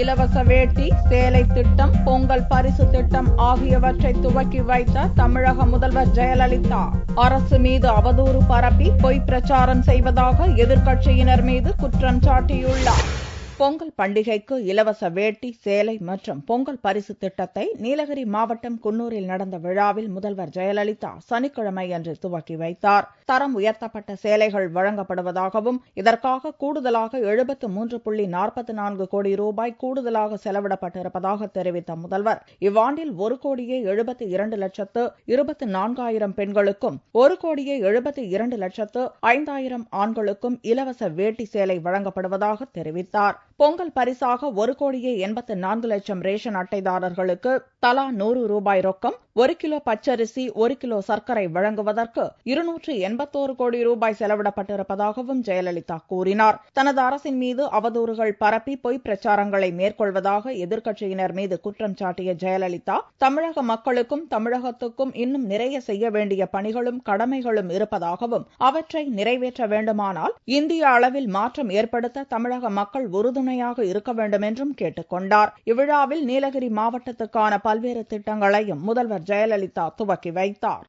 இலவச வேட்டி, சேலை திட்டம், பொங்கல் பரிசு திட்டம் ஆகியவற்றை துவக்கி வைத்த தமிழக முதல்வர் ஜெயலலிதா அரசு மீது அவதூறு பரப்பி பொய் பிரச்சாரம் செய்வதாக எதிர்க்கட்சியினர் மீது குற்றம் சாட்டியுள்ளார். பொங்கல் பண்டிகைக்கு இலவச வேட்டி, சேலை மற்றும் பொங்கல் பரிசு திட்டத்தை நீலகிரி மாவட்டம் குன்னூரில் நடந்த விழாவில் முதல்வர் ஜெயலலிதா சனிக்கிழமை அன்று துவக்கி வைத்தார். தரம் உயர்த்தப்பட்ட சேலைகள் வழங்கப்படுவதாகவும் இதற்காக கூடுதலாக 73.44 கோடி ரூபாய் கூடுதலாக செலவிடப்பட்டிருப்பதாக தெரிவித்த முதல்வர், இவ்வாண்டில் 1,72,24,000 பெண்களுக்கும் 1,72,05,000 ஆண்களுக்கும் இலவச வேட்டி, சேலை வழங்கப்படுவதாக தெரிவித்தார். பொங்கல் பரிசாக 1,84,00,000 ரேஷன் அட்டைதாரர்களுக்கு தலா 100 ரூபாய் ரொக்கம், 1 கிலோ பச்சரிசி, 1 கிலோ சர்க்கரை வழங்குவதற்கு 281 கோடி ரூபாய் செலவிடப்பட்டிருப்பதாகவும் ஜெயலலிதா கூறினார். தனது அரசின் மீது அவதூறுகள் பரப்பி பொய் பிரச்சாரங்களை மேற்கொள்வதாக எதிர்க்கட்சியினர் மீது குற்றம் சாட்டிய ஜெயலலிதா, தமிழக மக்களுக்கும் தமிழகத்துக்கும் இன்னும் நிறைய செய்ய வேண்டிய பணிகளும் கடமைகளும் இருப்பதாகவும் அவற்றை நிறைவேற்ற வேண்டுமானால் இந்திய அளவில் மாற்றம் ஏற்படுத்த தமிழக மக்கள் உறுதுணையாக இருக்க வேண்டும் என்றும் கேட்டுக் கொண்டார். இவ்விழாவில் நீலகிரி மாவட்டத்துக்கான பல்வேறு திட்டங்களையும் முதல்வர் ஜெயலலிதா துவக்கி வைத்தார்.